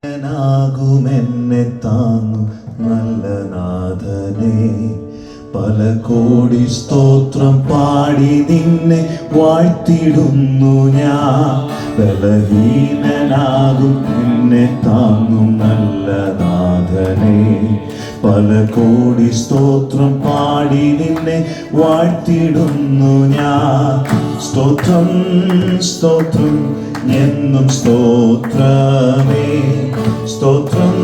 ാകുമെന്നെ താങ്ങും നല്ല നാഥനെ, പല കോടി സ്തോത്രം പാടി നിന്നെ വാഴ്ത്തിടുന്നു ഞാൻ. ബലഹീനനാകും എന്നെ താങ്ങും നല്ല നാഥനെ, പല കോടി സ്തോത്രം പാടി നിന്നെ വാഴ്ത്തിടുന്നു ഞാൻ. സ്തോത്രം സ്തോത്രം എന്നും സ്തോത്രമേ, സ്തോത്രം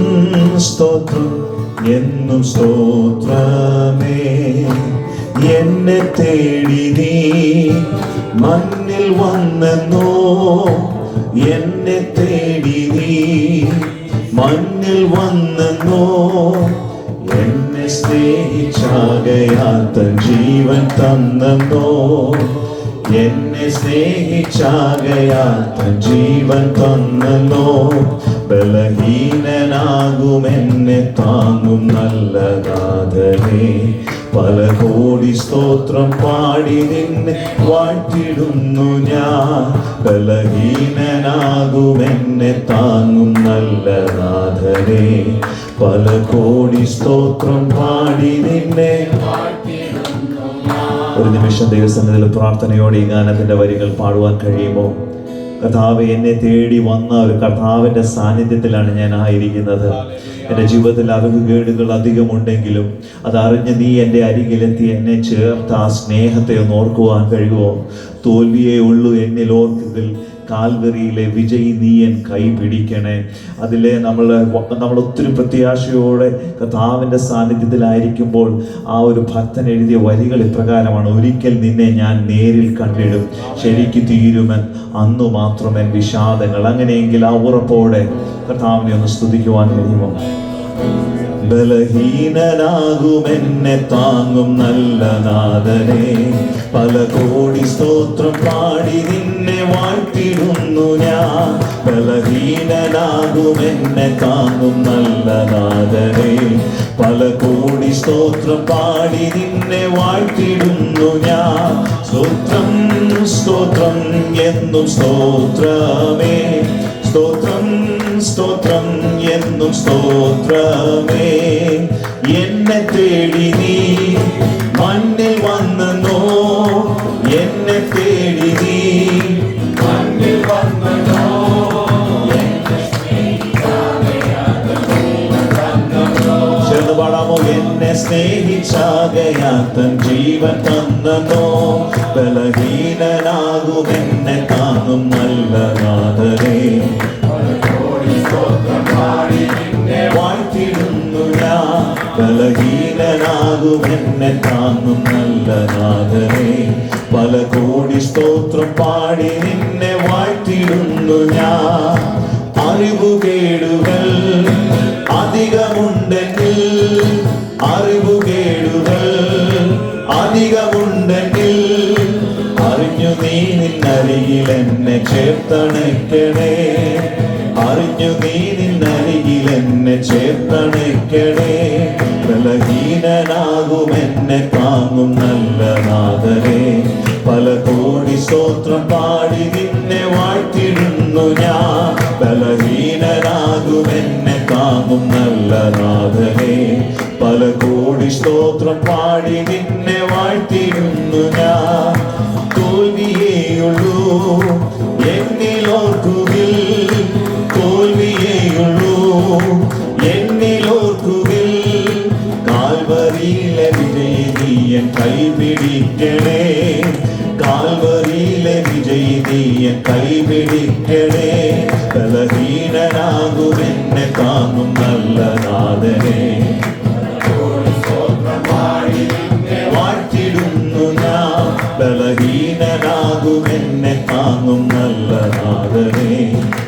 സ്തോത്രം എന്നും സ്തോത്രമേ. എന്നെ തേടി നീ മണ്ണിൽ വന്നെന്നോ, എന്നെ തേടി നീ മണ്ണിൽ വന്നെന്നോ. എന്നെ സ്നേഹിച്ചാകയാൽ തൻ ജീവൻ തന്നെന്നോ, എന്നെ സ്നേഹിച്ചാകയാൽ തൻ ജീവൻ തന്നല്ലോ. ബലഹീനനാകും എന്നെ താങ്ങും നല്ല നാഥനെ, പല കോടി സ്തോത്രം പാടി നിന്നെ വാഴ്ത്തിടുന്നു ഞാൻ. ബലഹീനനാകും എന്നെ താങ്ങും നല്ല നാഥനെ, പല കോടി സ്തോത്രം പാടി നിന്നെ. ഒരു നിമിഷം ദൈവസന്നിധിയിൽ പ്രാർത്ഥനയോടെ ഈ ഗാനത്തിന്റെ വരികൾ പാടുവാൻ കഴിയുമോ? കർത്താവേ, എന്നെ തേടി വന്ന ഒരു കർത്താവിന്റെ സാന്നിധ്യത്തിലാണ് ഞാൻ ആയിരിക്കുന്നത്. എൻ്റെ ജീവിതത്തിൽ അറിവുകേടുകൾ അധികമുണ്ടെങ്കിലും അതറിഞ്ഞ് നീ എൻ്റെ അരികിലെത്തി എന്നെ ചേർത്ത് ആ സ്നേഹത്തെ ഒന്ന് ഓർക്കുവാൻ കഴിയുമോ? തോൽവിയേ ഉള്ളൂ എന്നിൽ ഓർക്കുകിൽ കാൽവരിയിലെ വിജയി നീ എൻ കൈ പിടിക്കണേ. അതിലെ നമ്മൾ ഒത്തിരി പ്രത്യാശയോടെ കർത്താവിൻ്റെ സാന്നിധ്യത്തിലായിരിക്കുമ്പോൾ ആ ഒരു ഭക്തൻ എഴുതിയ വരികൾ ഇപ്രകാരമാണ്: ഒരിക്കൽ നിന്നെ ഞാൻ നേരിൽ കണ്ടിടും, ശരിക്ക് തീരുമൻ അന്നു മാത്രമേ വിഷാദങ്ങൾ. അങ്ങനെയെങ്കിൽ ആ ഉറപ്പോടെ കർത്താവിനെ ഒന്ന് സ്തുതിക്കുവാൻ കഴിയുമോ? ബലഹീനനാകും എന്നെ താങ്ങും നല്ല നാഥനെ, പല കോടി സ്തോത്രം പാടി നിന്നെ വാഴ്ത്തിടുന്നു ഞാൻ. ബലഹീനനാകും എന്നെ താങ്ങും നല്ല നാഥനെ, പല കോടി സ്തോത്രം പാടി നിന്നെ വാഴ്ത്തിടുന്നു ഞാൻ. സ്തോത്രം സ്തോത്രം എന്നും സ്തോത്രമേ, സ്തോത്രം സ്തോത്രം എന്നും സ്തോത്രമേ. എന്നെ തേടി നീ മണ്ണിൽ വന്നെന്നോ, എന്നെ തേടി നീ മണ്ണിൽ വന്നെന്നോ. ചേർന്ന് പാടാമോ? എന്നെ സ്നേഹിച്ചാകയാൽ തൻ ജീവൻ തന്നോ. ബലഹീനനാകും എന്നെ താങ്ങും നല്ല നാഥനെ, വാഴ്ത്തിടുന്നു ഞാൻ. ബലഹീനനാകും എന്നെ താങ്ങും നല്ല നാഥനെ, പല കോടി സ്തോത്രം പാടി നിന്നെ വാഴ്ത്തിടുന്നു ഞാൻ. അറിവുകേടുകൾ അധികമുണ്ടെങ്കിൽ, അറിവുകേടുകൾ അധികമുണ്ടെങ്കിൽ അറിഞ്ഞു നീ നിന്നരികിൽ എന്നെ ചേർത്തണയ്ക്കണേ. അറിഞ്ഞു നീ നിന്നരികിൽ എന്നെ ചേർത്തണയ്ക്കണേ. ബലഹീനനാകും എന്നെ താങ്ങും നല്ല നാഥനെ, പല കോടി സ്തോത്രം പാടി നിന്നെ വാഴ്ത്തിടുന്നു ഞാൻ. ബലഹീനനാകും എന്നെ താങ്ങും നല്ല നാഥനെ, പല കോടി സ്തോത്രം പാടി നിന്നെ വാഴ്ത്തിടുന്നു ഞാൻ. തോൽവിയേയുള്ളൂ എന്നിലോർക്കുകിൽ, തോൽവിയേയുള്ളൂ എന്നിലോർക്കുകിൽ കാൽവരിയിലെ വിജയി നീ എൻ കൈ പിടിക്കണേ. കാൽവരിയിലെ വിജയി നീ എൻ കൈ പിടിക്കണേ. ബലഹീനനാകും എന്നെ താങ്ങും നല്ല നാഥനെ, വാഴ്ത്തിടുന്നു ഞാൻ. ബലഹീനനാകും എന്നെ താങ്ങും നല്ല നാഥനെ,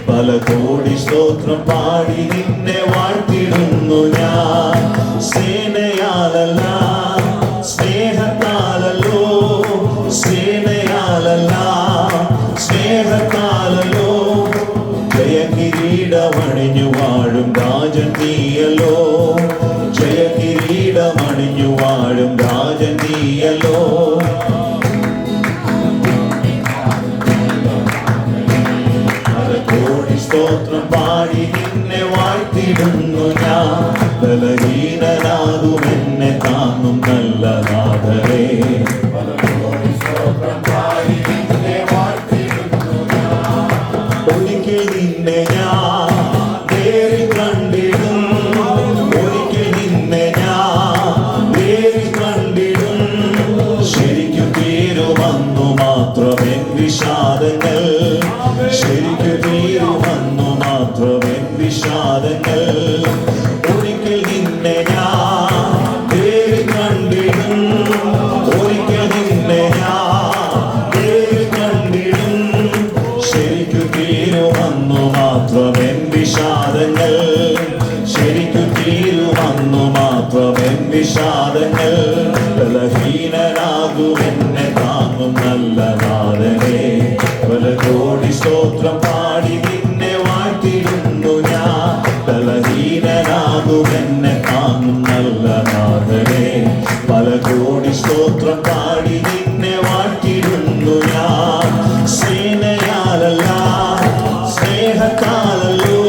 പല കോടി സ്തോത്രം പാടി നിന്നെ വാഴ്ത്തിടുന്നു ഞാൻ. സേനയാലല്ല സ്നേഹത്താലല്ലോ, സേനയാലല്ല സ്നേഹത്താലല്ലോ. ജയകിരീടമണിഞ്ഞു വാഴും രാജൻ നീയല്ലോ, ജയകിരീടമണിഞ്ഞു വാഴും രാജൻ നീയല്ലോ. കോടി സ്തോത്രം പാടി നിന്നെ വാഴ്ത്തിടുന്നു ഞാൻ. ബലഹീനനാകും എന്നെ താങ്ങും നല്ല നാഥനേ. ഒരിക്കൽ നിന്നെ ഞാൻ നേരിൽ കണ്ടിടും, ഒരിക്കൽ നിന്നെ ഞാൻ നേരിൽ കണ്ടിടും. ശരിക്കു തീരുമെന്നു മാത്രമെൻ വിഷാദങ്ങൾ, ശരിക്കു തീരുമെന്നു മാത്രമെൻ വിഷാദങ്ങൾ. ഒരിക്കൽ നിന്നെ ഞാൻ നേരിൽ കണ്ടിടും, ഒരിക്കൽ നിന്നെ ഞാൻ നേരിൽ കണ്ടിടും. ശരിക്കു തീരുമെന്നു മാത്രമെൻ വിഷാദങ്ങൾ, ശരിക്കു തീരുമെന്നു മാത്രമെൻ വിഷാദങ്ങൾ. ബലഹീനനാകും എന്നെ താങ്ങും നല്ല നാഥനേ. ബലകോടി സ്തോത്രം പാടി നിന്നെ വാഴ്ത്തിടുന്നു ഞാൻ. ബലഹീനനാകും എന്നെ താങ്ങും നല്ല നാഥനേ. ബലകോടി സ്തോത്രം പാടി നിന്നെ വാഴ്ത്തിടുന്നു ഞാൻ. സേനയാലല്ല സ്നേഹത്താലല്ലോ,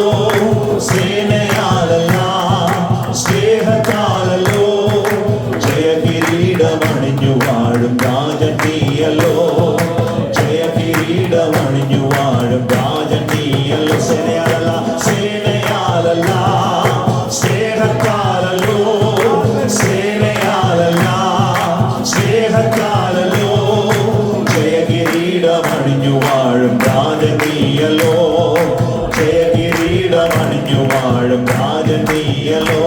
സേനയാലല്ല സ്നേഹത്താലല്ലോ. ജയകിരീടമണിഞ്ഞു വാഴും രാജൻ നീയല്ലോ, ജയകിരീടമണിഞ്ഞു വാഴും രാജൻ നീയല്ലോ. സേനയാലല്ല സേനയാലല്ല സ്നേഹത്താലല്ലോ, സേനയാലല്ല സ്നേഹത്താലല്ലോ. ജയകിരീടമണിഞ്ഞു വാഴും രാജൻ നീയല്ലോ, ജയകിരീടമണിഞ്ഞു വാഴും രാജൻ നീയല്ലോ.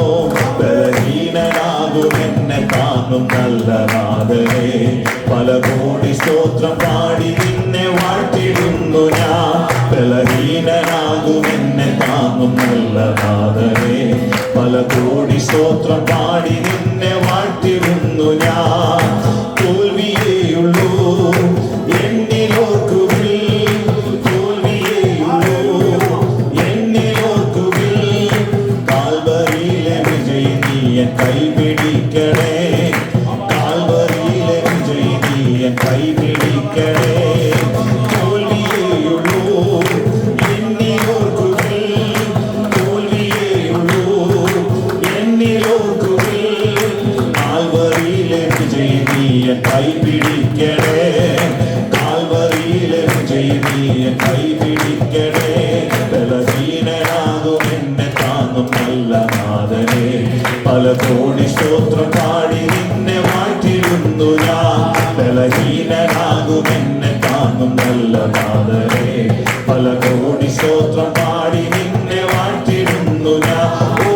ബലഹീനനാകും എന്നെ താങ്ങും നല്ല നാഥനേ. പല കോടി സ്തോത്രം പാടി നിന്നെ വാഴ്ത്തിടുന്നു ഞാൻ. ബലഹീനനാകും എന്നെ താങ്ങും നല്ല നാഥനേ. പല കോടി സ്തോത്രം പാടി നിന്നെ വാഴ്ത്തിടുന്നു ഞാൻ. തോൽവിയേയുള്ളൂ എന്നിലോർക്കുവിൽ, തോൽവിയേയുള്ളൂ എന്നിലോർക്കുവിൽ. കാൽവരിയിലെ വിജയി നീയൻ കൈപിടിക്കണേ, കാൽവരിയിലെ വിജയി നീയൻ കൈപിടിക്കണേ. തോൽവിയേയുള്ളൂ എന്നിലോർക്കുവിൽ, തോൽവിയേയുള്ളൂ എന്നിലോർക്കുവിൽ. കാൽവരിയിലെ വിജയി നീയൻ കൈപിടിക്കണേ, കാൽവരിയിലെ വിജയി നീയൻ കൈപിടിക്കണേ. ബലഹീനനാകും എന്നെ താങ്ങും നല്ല നാഥനേ. പല കോടി സ്തോത്രം പാടി നിന്നെ വാഴ്ത്തിടുന്നു ഞാൻ. ബലഹീനനാകും എന്നെ താങ്ങും നല്ല നാഥനേ. പല കോടി സ്തോത്രം പാടി നിന്നെ വാഴ്ത്തിടുന്നു ഞാൻ. ഓ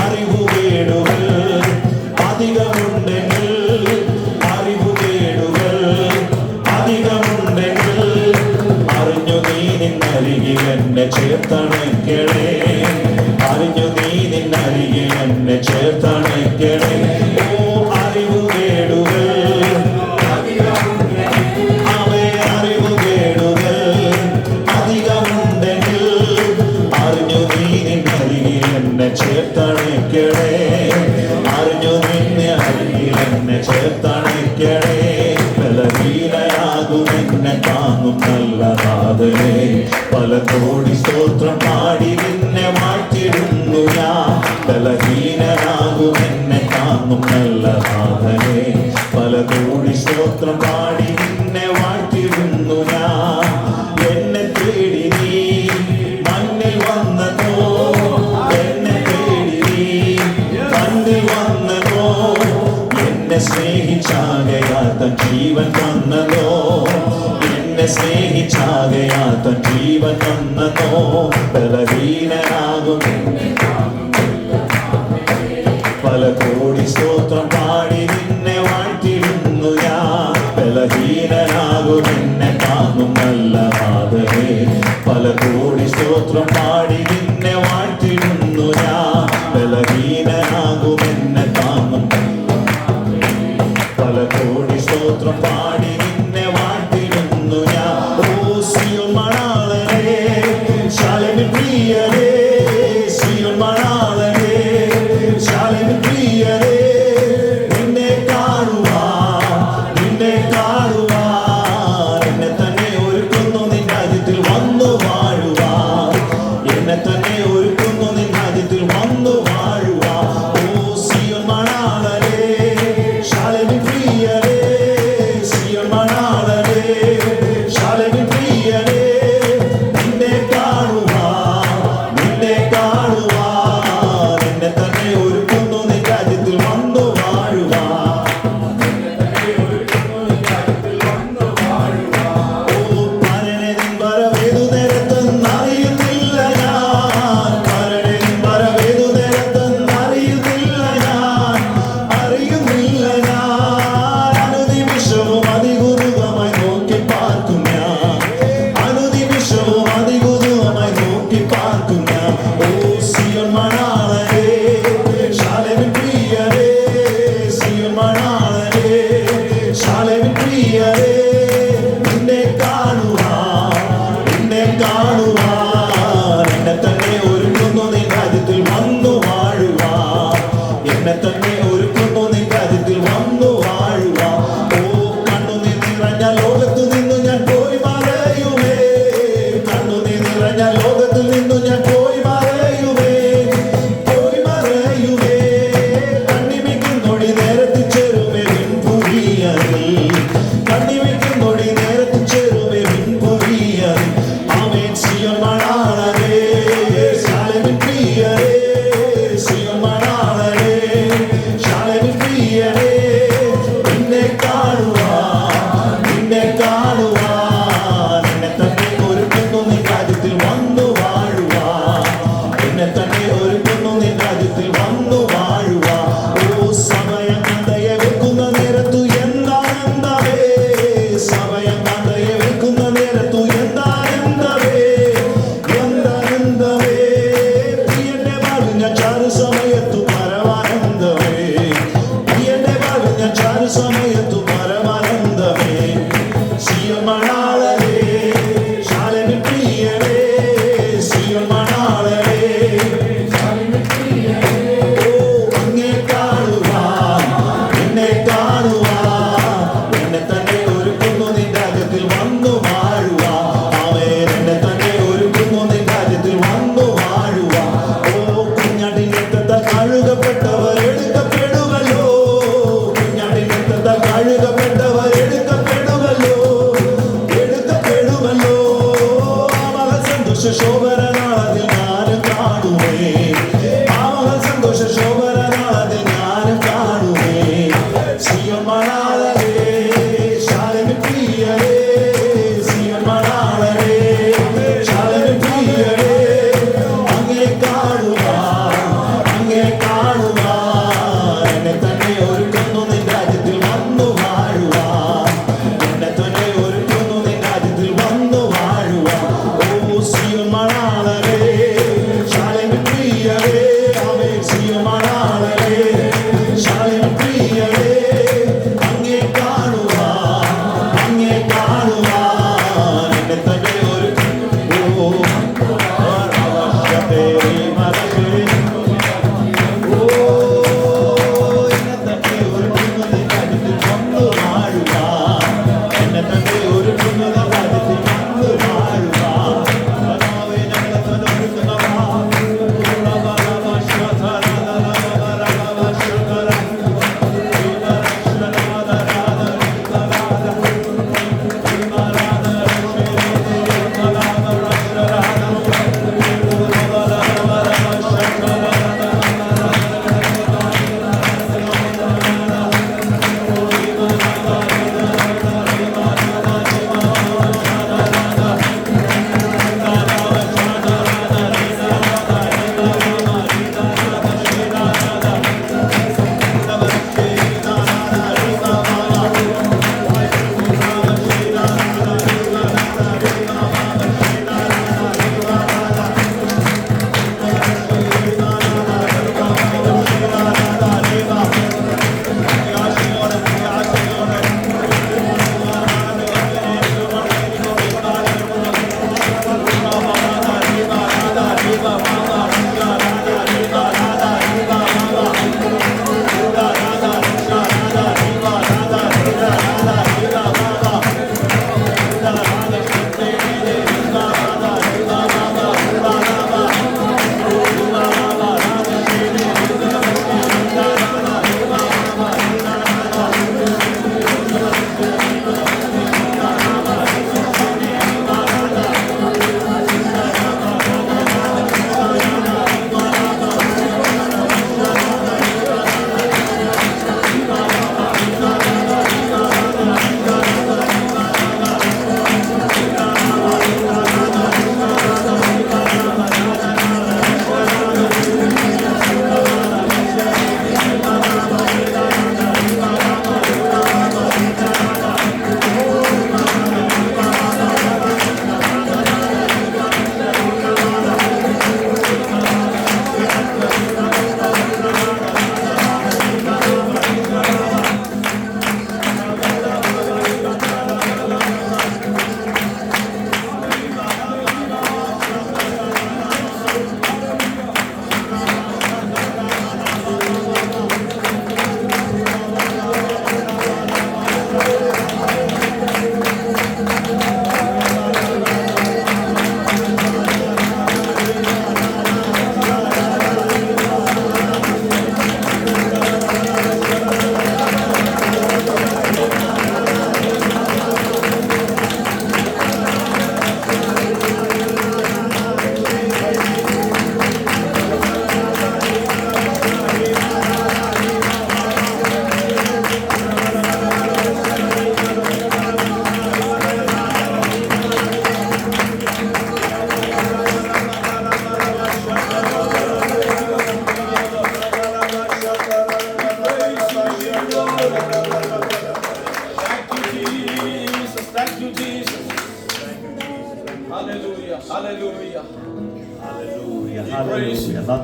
അറിവുകേടുകൾ അധികമുണ്ടെങ്കിൽ, അറിവുകേടുകൾ അധികമുണ്ടെങ്കിൽ അറിഞ്ഞു നീ നിന്നരികിൽ എന്നെ ചേർത്തണയ്ക്കണേ, അറിഞ്ഞു നീ നിന്നരികിൽ എന്നെ ചേർത്തണയ്ക്കണേ. ഓ അറിവുകേടുകൾ അവേ അറിവുകേടുകൾ അധികമുണ്ടെങ്കിൽ അറിഞ്ഞു നീ നിന്നരികിൽ എന്നെ ചേർത്തണയ്ക്കണേ, അറിഞ്ഞു നിന്നെ അരികിൽ എന്നെ ചേർത്തണയ്ക്കണേ. ബലഹീനനാകും എന്നെ താങ്ങും നല്ല നാഥനേ. പല കോടി സ്തോത്രം പാടി നിന്നെ വാഴ്ത്തിടുന്നു ഞാൻ. ബലഹീനനാകും എന്നെ താങ്ങും നല്ല നാഥനേ. പല കോടി സ്തോത്രം പാടി നിന്നെ വാഴ്ത്തിടുന്നു ഞാൻ. എന്നെ തേടി നീ മണ്ണിൽ വന്നതോ, എന്നെ തേടി നീ മണ്ണിൽ വന്നതോ. എന്നെ സ്നേഹിച്ചാകയാൽ തൻ ജീവൻ തന്നതോ, എന്നെ സ്നേഹിച്ചാകയാൽ തൻ ജീവൻ തന്നതോ. ബലഹീനനാകും പല കോടി സ്തോത്രം പാടി നിന്നെ വാഴ്ത്തിടുന്നു ഞാൻ. ബലഹീനനാകും എന്നെ താങ്ങും നല്ല നാഥനേ. പല കോടി സ്തോത്രം പാടി നിന്നെ വാഴ്ത്തിടുന്നു ഞാൻ. ബലഹീനനാകും എന്നെ താങ്ങും പല കോടി സ്തോത്രം പാടി നിന്നെ വാഴ്ത്തിടുന്നു ഞാൻ. ഓ സിയോൻ മണാളനേ, ശാലേമിൻ പ്രിയനേ, സിയോൻ മണാളനേ, ശാലേമിൻ പ്രിയനേ. ഒരുക്കുന്നു നിൻ രാജ്യത്തിൽ വന്നു വാഴുക. ഓ സമയം കണ്ടയെ വെക്കുന്ന നേരത്തു എന്താനന്ദമേ, സമയം കണ്ടയെ വെക്കുന്ന നേരത്തു എന്താനന്ദമേ, എന്താനന്ദമേ. പ്രിയന്റെ വാഴുന്ന ചാരു സമയത്തു പരമാനന്ദമേ, പ്രിയന്റെ വാഴുന്ന ചാരു സമയത്തു പരമാനന്ദമേ. സിയോൻ മണാളനേ, ശാലമി പ്രിയനേ, സിയോൻ മണാളനേ, അങ്ങേ കാണുവാൻ, എന്നെ കാണുവാൻ, എന്നെ തന്നെ ഒരുക്കുന്നു നിൻ രാജ്യത്തിൽ വന്നു വാഴുവാൻ. ആമേൻ. എന്നെ തന്നെ ഒരുക്കുന്നു നിൻ രാജ്യത്തിൽ വന്നു വാഴുവാൻ. ഓ കുഞ്ഞാട്ടിൻ രക്തത്താൽ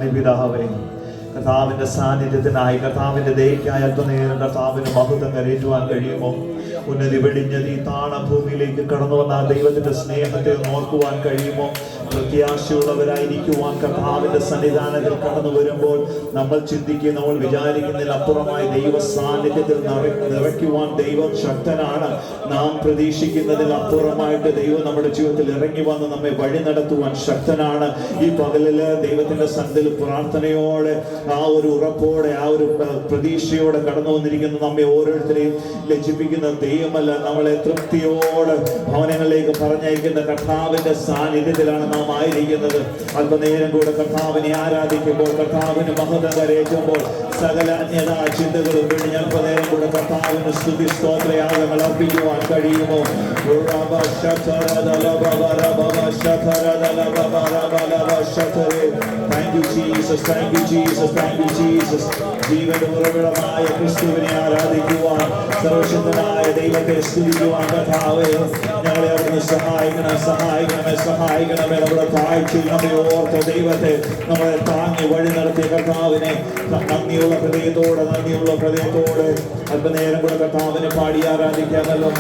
നന്ദി പിതാവേ. കർത്താവിന്റെ സാന്നിധ്യത്തിനായി, കർത്താവിന്റെ ദയക്കായി അല്പനേരം കർത്താവിന് മഹത്വം കരയേറ്റുവാൻ കഴിയുമോ? ഉന്നതി വെടിഞ്ഞത് ഈ താണഭൂമിയിലേക്ക് കടന്നു വന്ന ആ ദൈവത്തിന്റെ സ്നേഹത്തെ ഓർക്കുവാൻ കഴിയുമോ? പ്രത്യാശയുള്ളവരായിരിക്കുവാൻ കർത്താവിന്റെ സന്നിധാനത്തിൽ കടന്നു വരുമ്പോൾ നമ്മൾ ചിന്തിക്കുന്ന, നമ്മൾ വിചാരിക്കുന്നതിൽ അപ്പുറമായി ദൈവ സാന്നിധ്യത്തിൽ നിറയ്ക്കുവാൻ ദൈവം ശക്തനാണ്. നാം പ്രതീക്ഷിക്കുന്നതിൽ അപ്പുറമായിട്ട് ദൈവം നമ്മുടെ ജീവിതത്തിൽ ഇറങ്ങി വന്ന് നമ്മെ വഴി നടത്തുവാൻ ശക്തനാണ്. ഈ പകലില് ദൈവത്തിന്റെ സന്നിധിയിൽ പ്രാർത്ഥനയോടെ, ആ ഒരു ഉറപ്പോടെ, ആ ഒരു പ്രതീക്ഷയോടെ കടന്നു വന്നിരിക്കുന്ന നമ്മെ ഓരോരുത്തരെയും ലജ്ജിപ്പിക്കുന്ന ദൈവമല്ല, നമ്മളെ തൃപ്തിയോടെ ഭവനങ്ങളിലേക്ക് പറഞ്ഞയക്കുന്ന കർത്താവിന്റെ സാന്നിധ്യത്തിലാണ് നാം ആയിരിക്കുന്നത്. അല്പനേരം കൂടെ കർത്താവിനെ ആരാധിക്കുമ്പോൾ, കർത്താവിന് മഹത്വം കരയേറ്റുമ്പോൾ സകല അന്യതാ ചിന്തകളും പിടിഞ്ഞ് അല്പനേരം കൂടെ കർത്താവിന് സ്തുതി സ്തോത്രയാഗങ്ങൾ അർപ്പിക്കുവാൻ കഴിയുമോ? Thank you Jesus, thank you Jesus, thank you Jesus. ജീവന്റെ ഉറവിടമായ ക്രിസ്തുവിനെ ആരാധിക്കുവാൻ, സർവശക്തനായ ദൈവത്തെ സ്തുതിക്കുവാൻ കർത്താവേ ഞങ്ങളെ അവിടുന്ന് സഹായിക്കണമേ. നമ്മുടെ താഴ്ചയിൽ നമ്മെ ഓർത്ത ദൈവത്തെ, നമ്മളെ താങ്ങി വഴി നടത്തിയ കർത്താവിനെ നന്ദിയുള്ള ഹൃദയത്തോടെ അല്പനേരം കൂടെ കർത്താവിനെ പാടി ആരാധിക്കാമല്ലോ.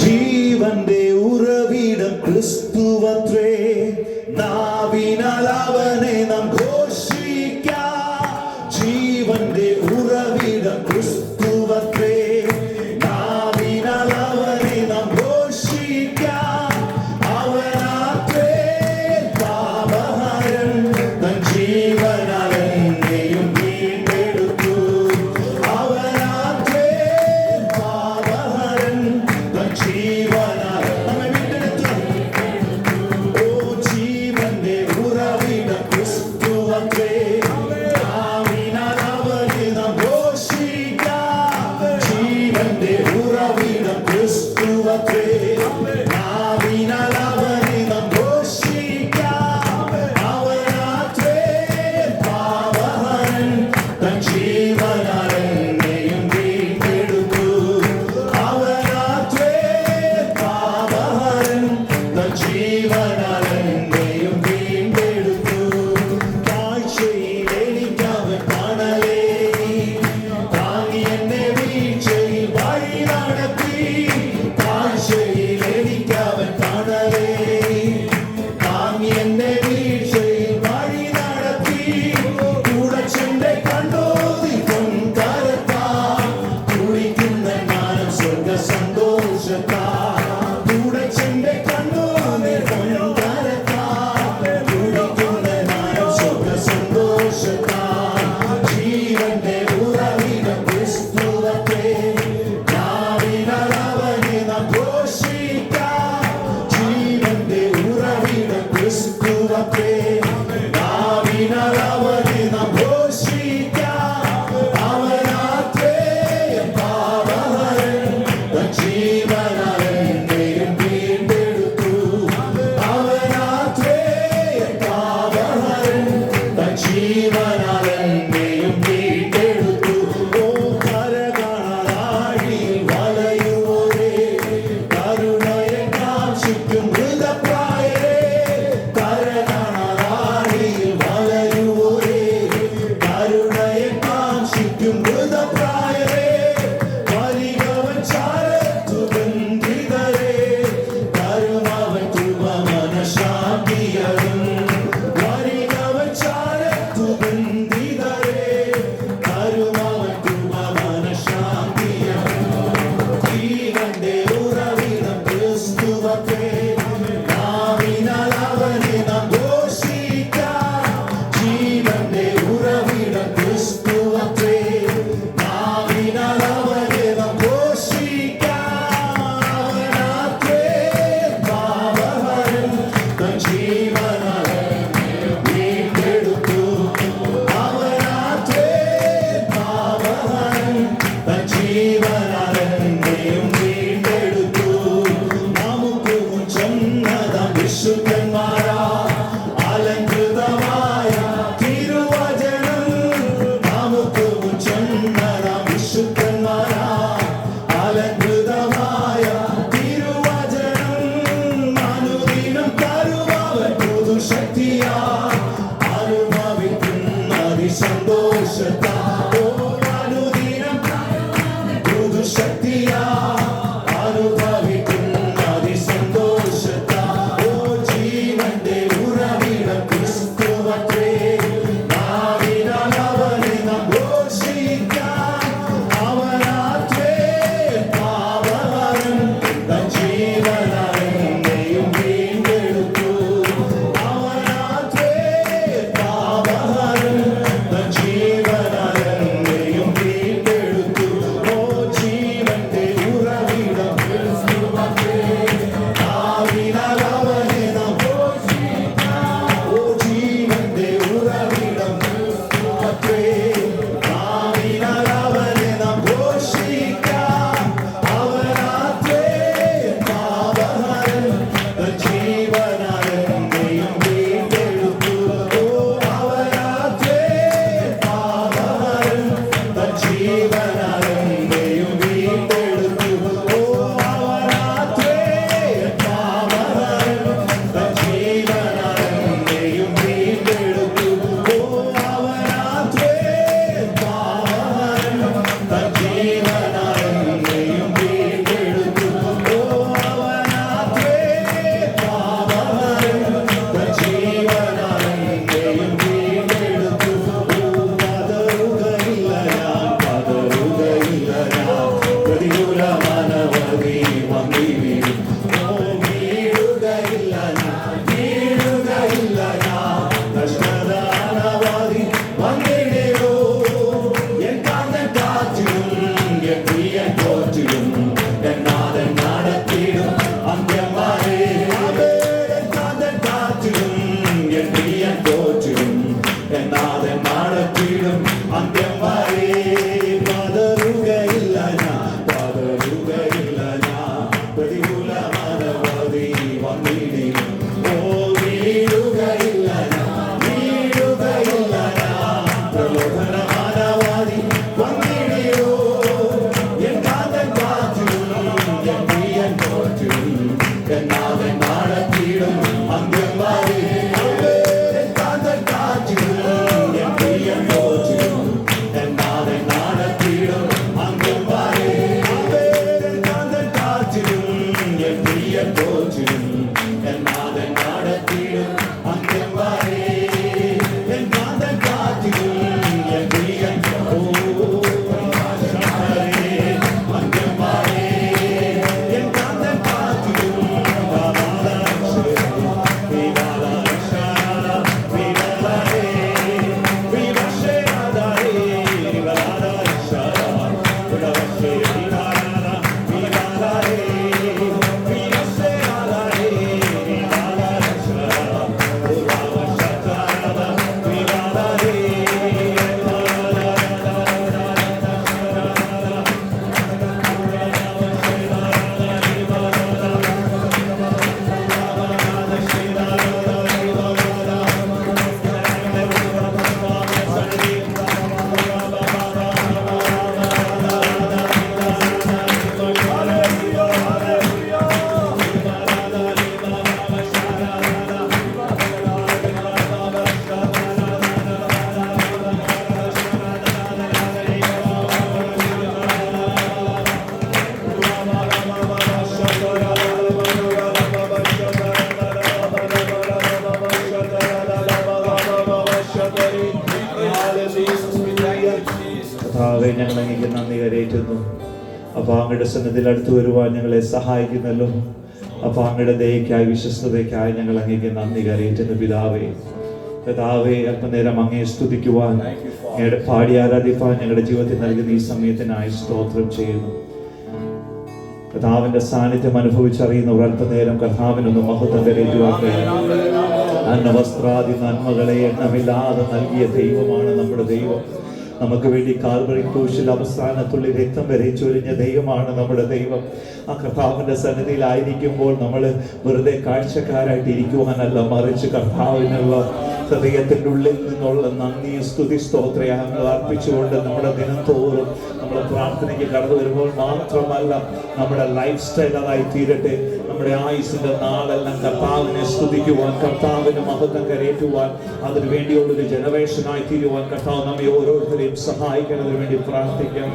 ജീവന്റെ ഉറവിടം ക്രിസ്തുവത്രേ, നാവിനാൽ അവനെ നാം ഘോഷിക്കാം. ജീവന്റെ ഉറവിടം ക്രിസ്തുവത്രേ, നാവിനാൽ അവനെ നാം ഘോഷിക്കാം. അവനാത്രേ പാപഹരൻ, തൻ ജീവനാൽ എന്നെയും വീണ്ടെടുത്തു. അവനാത്രേ പാപഹരൻ, തൻ ജീവനാൽ നമ്മെ വീണ്ടെടുത്തു. ഓ ജീവന്റെ ഉറവിടം ക്രിസ്തുവത്രേ, നാവിനാൽ അവനെ നാം ഘോഷിക്കാം. ജീവന്റെ ഉറവിടം ക്രിസ്തുവത്രേ, നാവിനാൽ അവനെ നാം ഘോഷിക്കാം. അവനാത്രേ പാപഹരൻ, തൻ ജീവനാൽ എന്നെയും വീണ്ടെടുത്തു. അവനാത്രേ പാപഹരൻ, തൻ ജീവനാൽ എന്നെയും വീണ്ടെടുത്തു. താഴ്ചയിൽ എനിക്കവൻ തണലേ, താങ്ങി എന്നെ വീഴ്ചയിൽ വഴി നടത്തി. താഴ്ചയിൽ എനിക്കവൻ തണലേ, താങ്ങി എന്നെ വീഴ്ചയിൽ വഴി നടത്തി. കൂടച്ചെന്റെ കണ്ടോതി പൊൻകരത്താ, കുളിക്കുന്ന ജ്ഞാനം സ്വർഗ സന്തോഷത്താ. കൂടച്ചെന്റെ കണ്ടോതി പൊൻകരത്താ, കുളിക്കുന്ന ജ്ഞാനം സ്വർഗ സന്തോഷത്താ. ജീവന്റെ ഉറവിടം ക്രിസ്തുവത്രേ, നാവിനാൽ അവനെ നാം ഘോഷിക്കാം. ജീവന്റെ ഉറവിടം ക്രിസ്തുവത്രേ, നാവിനാൽ അവനെ നാം ഘോഷിക്കാം. അവനാത്രേ പാപഹരൻ, തൻ ജീവനാൽ എന്നെയും വീണ്ടെടുത്തു. അവനാത്രേ പാപഹരൻ, തൻ ജീവനാൽ എന്നെയും വീണ്ടെടുത്തു. ഓ കരകാണാഴിയിൽ വലയുവോരേ, കരുണയെ കാക്ഷിക്കും മൃതപ്രായരേ. കരകാണാഴിയിൽ കർത്താവെ, ഞങ്ങൾ അങ്ങേക്ക് നന്ദി കരേറ്റുന്നു. അപ്പോൾ അങ്ങയുടെ സന്നിധിയിൽ അടുത്ത് വരുവാൻ ഞങ്ങളെ സഹായിക്കുന്നല്ലോ. അപ്പോൾ അങ്ങയുടെ ദയക്കായി വിശ്വസ്തതയ്ക്കായി ഞങ്ങൾ അങ്ങേക്ക് നന്ദി കരേറ്റുന്നു. പിതാവേ, അല്പനേരം അങ്ങയെ സ്തുതിക്കുവാൻ, അങ്ങയുടെ പാടി ആരാധിപ്പാൻ ഞങ്ങളുടെ ജീവിതത്തിൽ നൽകുന്ന ഈ സമയത്തിനായി സ്തോത്രം ചെയ്യുന്നു. കർത്താവിന്റെ സാന്നിധ്യം അനുഭവിച്ചറിയുന്നവർ അല്പനേരം കർത്താവിനൊന്ന് മഹത്വം കരേറ്റുവാൻ കഴിയും. അന്നവസ്ത്രാദി നന്മകളെ എണ്ണമില്ലാതെ നൽകിയ ദൈവമാണ് നമ്മുടെ ദൈവം. നമുക്ക് വേണ്ടി കാൽവറി ക്രൂശിൽ അവസാനത്തുള്ളി രക്തം വരെ ചൊരിഞ്ഞ ദൈവമാണ് നമ്മുടെ ദൈവം. ആ കർത്താവിൻ്റെ സന്നിധിയിലായിരിക്കുമ്പോൾ നമ്മൾ വെറുതെ കാഴ്ചക്കാരായിട്ട് ഇരിക്കുവാനല്ല, മറിച്ച് കർത്താവിനുള്ള ഹൃദയത്തിൻ്റെ ഉള്ളിൽ നിന്നുള്ള നന്ദി, സ്തുതി, സ്തോത്രയാഗങ്ങൾ അർപ്പിച്ചുകൊണ്ട് നമ്മുടെ ദിനം തോറും നമ്മുടെ പ്രാർത്ഥനയ്ക്ക് കടന്നു വരുമ്പോൾ മാത്രമല്ല നമ്മുടെ ലൈഫ് സ്റ്റൈൽ അതായി തീരട്ടെ. നമ്മുടെ ആയുസിന്റെ നാളെല്ലാം കർത്താവിനെ സ്തുതിക്കുവാൻ, കർത്താവിന് മഹത്വം കരേറ്റുവാൻ, അതിനു വേണ്ടിയുള്ളൊരു ജനറേഷനായി തീരുവാൻ കർത്താവ് നമ്മെ ഓരോരുത്തരെയും സഹായിക്കുന്നതിന് വേണ്ടി പ്രാർത്ഥിക്കാം.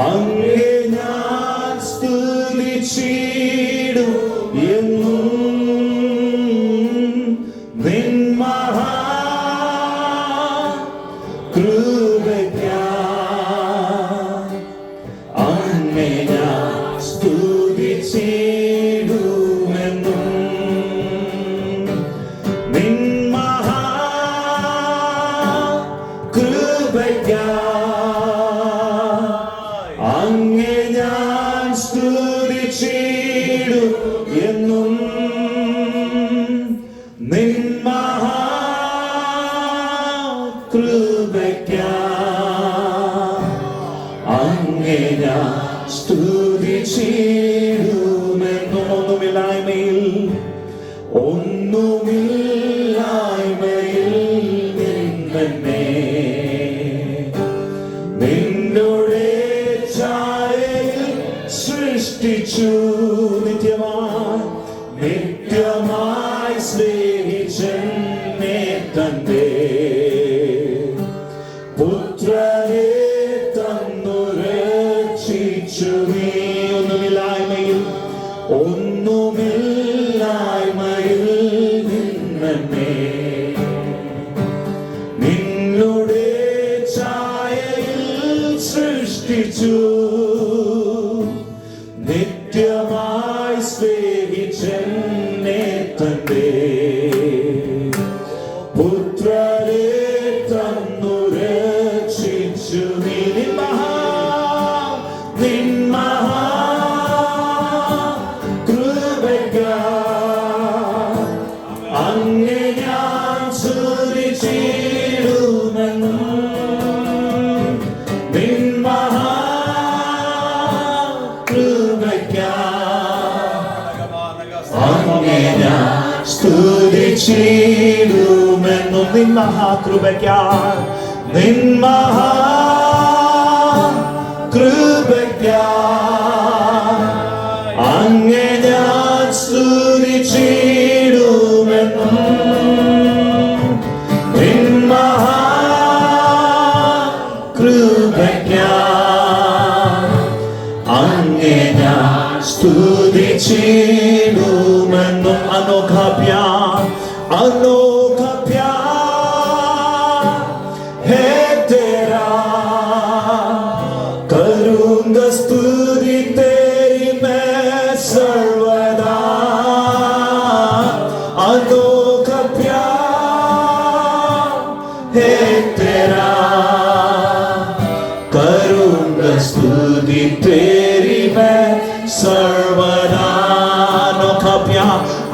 അങ്ങേ ഞാൻ സ്തുതിച്ചിടും എന്നും നിൻ മഹാകൃപയ്ക്കായി. അങ്ങേ ഞാൻ സ്തുതിച്ചിടുമെന്നും നിൻ മഹാകൃപയ്ക്കായി. അങ്ങേ ഞാൻ സ്തുതിച്ചിടും എന്നും നിൻ മഹാകൃപയ്ക്കായി. അങ്ങേ ഞാൻ സ്തുതിച്ചിടുമെന്നും ഒന്നുമില്ലായ്മയിൽ നിന്നെ നിന്നോടെ ഛായയിൽ സൃഷ്ടിച്ചു. നിത്യമായി സ്നേഹിച്ചെന്നെ തന്റെ പുത്രനെ തന്നു രക്ഷിച്ചു. നീ ഒന്നുമില്ലായ്മയിൽ നിന്നെ നിന്നോടെ ഛായയിൽ സൃഷ്ടിച്ചു. നിത്യമായി സ്നേഹിച്ചെന്നെ തന്റെ പുത്രനെ തന്നു രക്ഷിച്ചു. അങ്ങേ ഞാൻ സ്തുതിച്ചിടുമെന്നും നിൻ മഹാകൃപയ്ക്കായി. അങ്ങേ ഞാൻ സ്തുതിച്ചിടുമെന്നും നിൻ മഹാകൃപയ്ക്കായി. നിൻ മഹാകൃപയ്ക്കായി. അങ്ങേ ഞാൻ സ്തുതിച്ചിടുമെന്നും നിൻ മഹാകൃപയ്ക്കായി. അങ്ങേ ഞാൻ സ്തുതിച്ചിടുമെന്നും അനോഖാ പ്യാർ है तेरा. करूंगा स्तुति तेरी मैं सर्वदा. अनोखा प्यार है तेरा. करूंगा स्तुति तेरी मैं सर्वदा.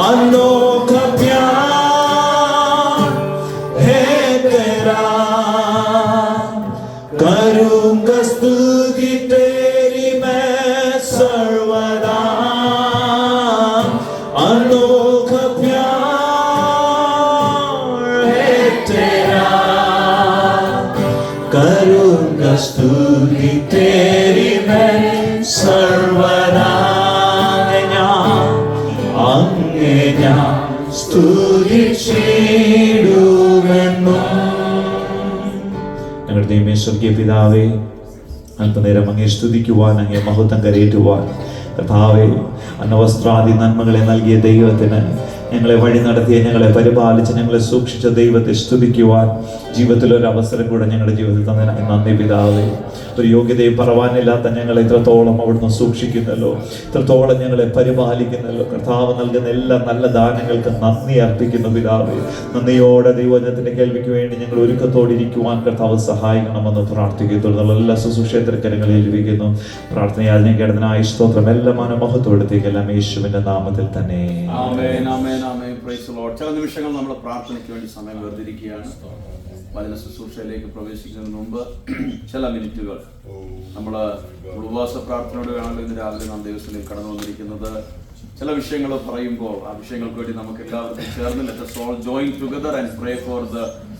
अनोखा प्यार है तेरा. करूंगा स्तुति तेरी मैं सर्वदा. अनोखा प्यार है तेरा. करूंगा स्तुति तेरी मैं सर्वदा. അങ്ങേ ഞാൻ സ്തുതിച്ചിടുമെന്നും. ഞങ്ങളുടെ ദൈവമേ, സ്വർഗീയ പിതാവേ, അല്പനേരം അങ്ങേ സ്തുതിക്കുവാൻ, അങ്ങേ മഹത്വം കരയേറ്റുവാൻ കർത്താവേ, അന്നവസ്ത്രാദി നന്മകളെ നൽകിയ ദൈവത്തിന്, ഞങ്ങളെ വഴി നടത്തിയ, ഞങ്ങളെ പരിപാലിച്ച്, ഞങ്ങളെ സൂക്ഷിച്ച ദൈവത്തെ സ്തുതിക്കുവാൻ ജീവിതത്തിൽ ഒരു അവസരം കൂടെ ഞങ്ങളുടെ ജീവിതത്തിൽ തന്നതിനായി നന്ദി പിതാവേ. ഒരു യോഗ്യതയും പറവാനില്ലാത്ത ഞങ്ങളെ ഇത്രത്തോളം അവിടുന്ന് സൂക്ഷിക്കുന്നല്ലോ, ഇത്രത്തോളം ഞങ്ങളെ പരിപാലിക്കുന്നല്ലോ. കർത്താവ് നൽകുന്ന എല്ലാ നല്ല ദാനങ്ങൾക്ക് നന്ദി അർപ്പിക്കുന്നു പിതാവേ. നന്ദിയോടെ ദൈവവചനത്തിന്റെ കേൾവിക്ക് വേണ്ടി ഞങ്ങൾ ഒരുക്കത്തോടിരിക്കുവാൻ കർത്താവ് സഹായിക്കണമെന്ന് പ്രാർത്ഥിക്കുന്നു. എല്ലാ ശുശ്രൂഷേതരക്കരങ്ങളിൽ ഏൽപ്പിക്കുന്നു. പ്രാർത്ഥനയാൽ ഞാൻ കേട്ടതിനായി സ്തോത്രം. എല്ലാ മനോമഹത്വം യേശുവിന്റെ നാമത്തിൽ തന്നെ. ചില നിമിഷങ്ങൾ നമ്മൾ പ്രാർത്ഥനയ്ക്ക് വേണ്ടി സമയം വേർതിരിക്കുകയാണ്. വചന ശുശ്രൂഷയിലേക്ക് പ്രവേശിക്കുന്നതിന് മുമ്പ് ചില മിനിറ്റുകൾ നമ്മൾ ഉപവാസ പ്രാർത്ഥനയോടെയാണല്ലോ ഇന്ന് രാവിലെ നാം ദൈവത്തിലേക്ക് കടന്നു വന്നിരിക്കുന്നത്. ചില വിഷയങ്ങൾ പറയുമ്പോൾ ആ വിഷയങ്ങൾക്ക് വേണ്ടി നമുക്ക് എല്ലാവർക്കും ചേർന്ന് let us all join together and pray for the